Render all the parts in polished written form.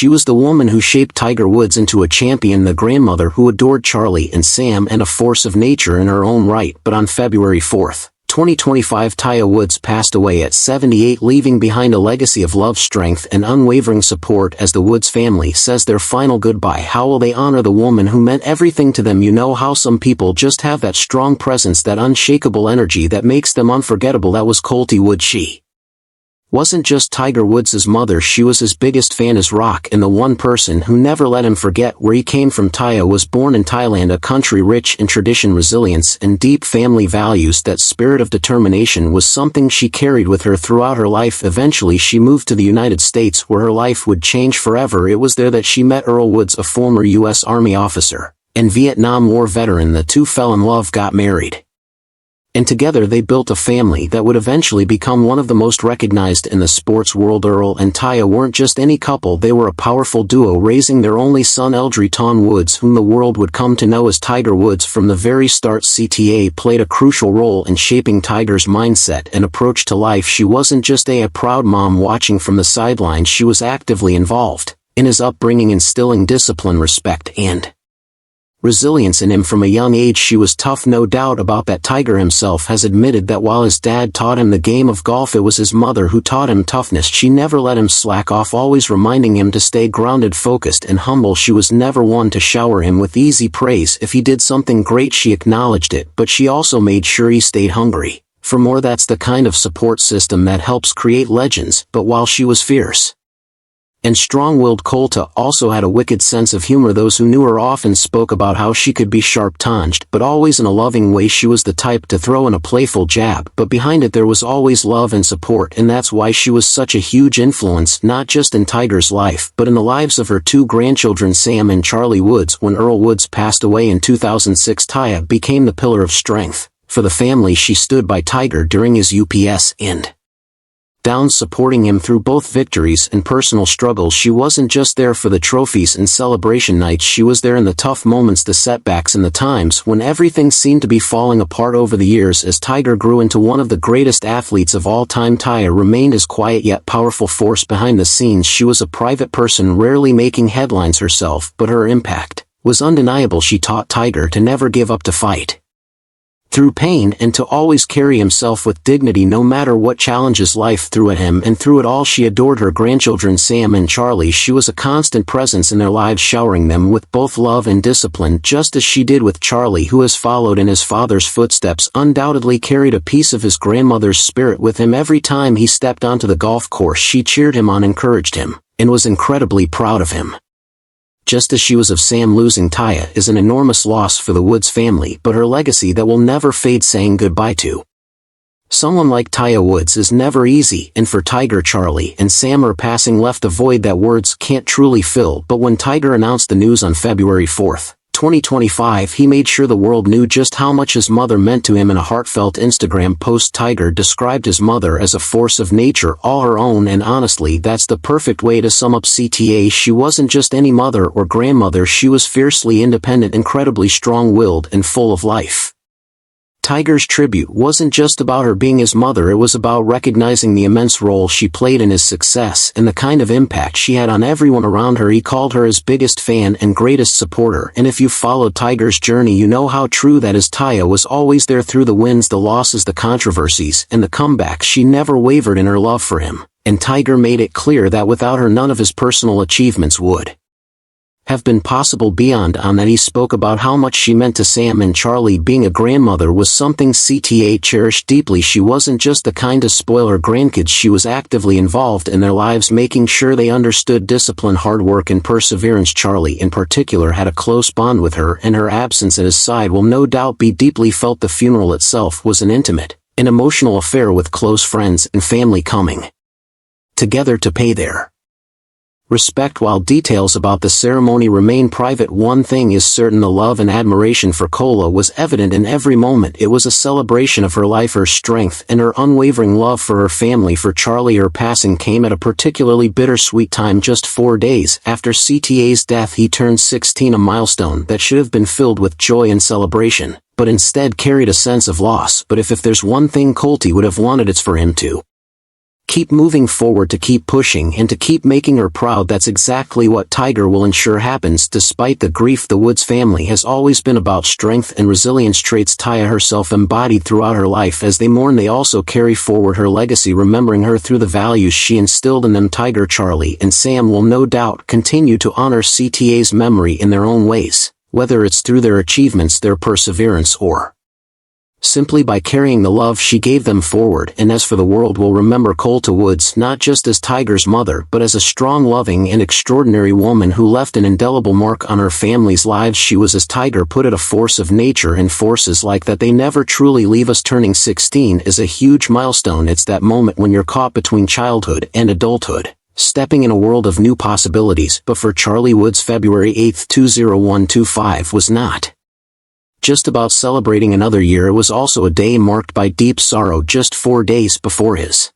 She was the woman who shaped Tiger Woods into a champion, the grandmother who adored Charlie and Sam, and a force of nature in her own right. But on February 4th, 2025, Tiger Woods passed away at 78, leaving behind a legacy of love, strength, and unwavering support. As the Woods family says their final goodbye, how will they honor the woman who meant everything to them? You know how some people just have that strong presence, that unshakable energy that makes them unforgettable. That was Colte Woods. She wasn't just Tiger Woods' mother, she was his biggest fan, his rock, and the one person who never let him forget where he came from. Tiger was born in Thailand, a country rich in tradition, resilience, and deep family values. That spirit of determination was something she carried with her throughout her life. Eventually she moved to the United States, where her life would change forever. It was there that she met Earl Woods, a former U.S. Army officer and Vietnam War veteran. The two fell in love, got married, and together they built a family that would eventually become one of the most recognized in the sports world. Earl and Tiger weren't just any couple, they were a powerful duo, raising their only son, Eldriton Woods, whom the world would come to know as Tiger Woods. From the very start, CTA played a crucial role in shaping Tiger's mindset and approach to life. She wasn't just a proud mom watching from the sidelines, she was actively involved in his upbringing, instilling discipline, respect, and resilience in him from a young age. She was tough, no doubt about that. Tiger himself has admitted that while his dad taught him the game of golf, it was his mother who taught him toughness. She never let him slack off, always reminding him to stay grounded, focused, and humble. She was never one to shower him with easy praise. If he did something great, she acknowledged it, but she also made sure he stayed hungry for more. That's the kind of support system that helps create legends. But while she was fierce and strong-willed, Colte also had a wicked sense of humor. Those who knew her often spoke about how she could be sharp-tongued, but always in a loving way. She was the type to throw in a playful jab, but behind it there was always love and support, and that's why she was such a huge influence, not just in Tiger's life, but in the lives of her two grandchildren, Sam and Charlie Woods. When Earl Woods passed away in 2006, Tiger became the pillar of strength for the family. She stood by Tiger during his ups and downs, supporting him through both victories and personal struggles. She wasn't just there for the trophies and celebration nights, she was there in the tough moments, the setbacks, and the times when everything seemed to be falling apart. Over the years, as Tiger grew into one of the greatest athletes of all time, Tiger remained his quiet yet powerful force behind the scenes. She was a private person, rarely making headlines herself, but her impact was undeniable. She taught Tiger to never give up, to fight through pain, and to always carry himself with dignity no matter what challenges life threw at him. And through it all, she adored her grandchildren, Sam and Charlie. She was a constant presence in their lives, showering them with both love and discipline, just as she did with Charlie, who has followed in his father's footsteps, undoubtedly carried a piece of his grandmother's spirit with him. Every time he stepped onto the golf course, she cheered him on, encouraged him, and was incredibly proud of him, just as she was of Sam. Losing Tiger is an enormous loss for the Woods family, but her legacy that will never fade. Saying goodbye to someone like Tiger Woods is never easy, and for Tiger, Charlie, and Sam, her passing left a void that words can't truly fill. But when Tiger announced the news on February 4th, 2025, he made sure the world knew just how much his mother meant to him. In a heartfelt Instagram post, Tiger described his mother as a force of nature, all her own, and honestly, that's the perfect way to sum up CTA. She wasn't just any mother or grandmother, she was fiercely independent, incredibly strong-willed, and full of life. Tiger's tribute wasn't just about her being his mother, it was about recognizing the immense role she played in his success and the kind of impact she had on everyone around her. He called her his biggest fan and greatest supporter, and if you've followed Tiger's journey, you know how true that is. Tiger was always there through the wins, the losses, the controversies, and the comebacks. She never wavered in her love for him, and Tiger made it clear that without her, none of his personal achievements would have been possible. Beyond on that, he spoke about how much she meant to Sam and Charlie. Being a grandmother was something CTA cherished deeply. She wasn't just the kind to spoil her grandkids, she was actively involved in their lives, making sure they understood discipline, hard work, and perseverance. Charlie in particular had a close bond with her, and her absence at his side will no doubt be deeply felt. The funeral itself was an intimate and emotional affair, with close friends and family coming together to pay their respect. While details about the ceremony remain private, one thing is certain: the love and admiration for Colte was evident in every moment. It was a celebration of her life, her strength, and her unwavering love for her family. For Charlie, her passing came at a particularly bittersweet time. Just 4 days after CTA's death, he turned 16, a milestone that should have been filled with joy and celebration, but instead carried a sense of loss. But if there's one thing Colte would have wanted, it's for him to keep moving forward, to keep pushing, and to keep making her proud. That's exactly what Tiger will ensure happens. Despite the grief, the Woods family has always been about strength and resilience, traits Taya herself embodied throughout her life. As they mourn, they also carry forward her legacy, remembering her through the values she instilled in them. Tiger, Charlie, and Sam will no doubt continue to honor CTA's memory in their own ways, whether it's through their achievements, their perseverance, or simply by carrying the love she gave them forward. And as for the world, will remember Colta Woods not just as Tiger's mother, but as a strong, loving, and extraordinary woman who left an indelible mark on her family's lives. She was, as Tiger put it, a force of nature, and forces like that, they never truly leave us. Turning 16 is a huge milestone. It's that moment when you're caught between childhood and adulthood, stepping in a world of new possibilities. But for Charlie Woods, February 8, 2025 was not just about celebrating another year. It was also a day marked by deep sorrow. Just 4 days before his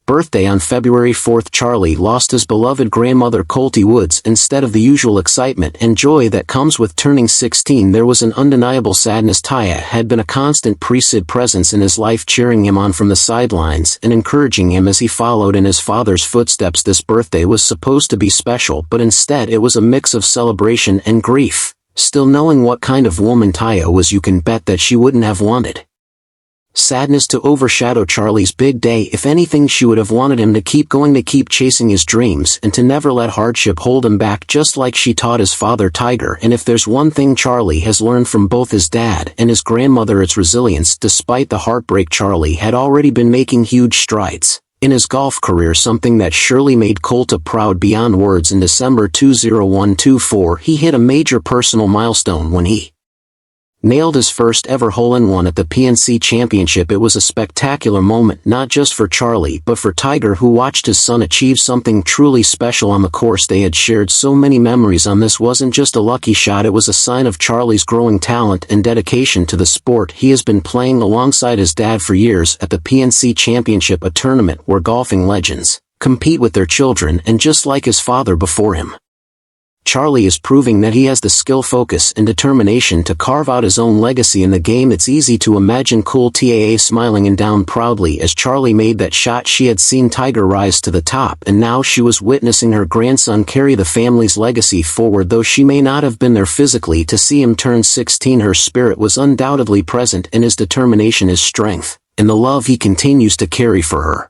birthday on February 4th, Charlie lost his beloved grandmother Colty Woods. Instead of the usual excitement and joy that comes with turning 16, there was an undeniable sadness. Taya had been a constant presence in his life, cheering him on from the sidelines and encouraging him as he followed in his father's footsteps. This birthday was supposed to be special, but instead it was a mix of celebration and grief. Still knowing what kind of woman Taya was, you can bet that she wouldn't have wanted sadness to overshadow Charlie's big day. If anything, she would have wanted him to keep going, to keep chasing his dreams, and to never let hardship hold him back, just like she taught his father Tiger. And if there's one thing Charlie has learned from both his dad and his grandmother, it's resilience. Despite the heartbreak, Charlie had already been making huge strides in his golf career, something that surely made Colta proud beyond words. In December 2024, he hit a major personal milestone when he nailed his first ever hole-in-one at the PNC Championship. It was a spectacular moment, not just for Charlie, but for Tiger, who watched his son achieve something truly special on the course. They had shared so many memories on this. Wasn't just a lucky shot, it was a sign of Charlie's growing talent and dedication to the sport. He has been playing alongside his dad for years at the PNC Championship, a tournament where golfing legends compete with their children, and just like his father before him, Charlie is proving that he has the skill, focus, and determination to carve out his own legacy in the game. It's easy to imagine cool Taa smiling and down proudly as Charlie made that shot. She had seen Tiger rise to the top, and now she was witnessing her grandson carry the family's legacy forward. Though she may not have been there physically to see him turn 16, her spirit was undoubtedly present in his determination, his strength, and the love he continues to carry for her.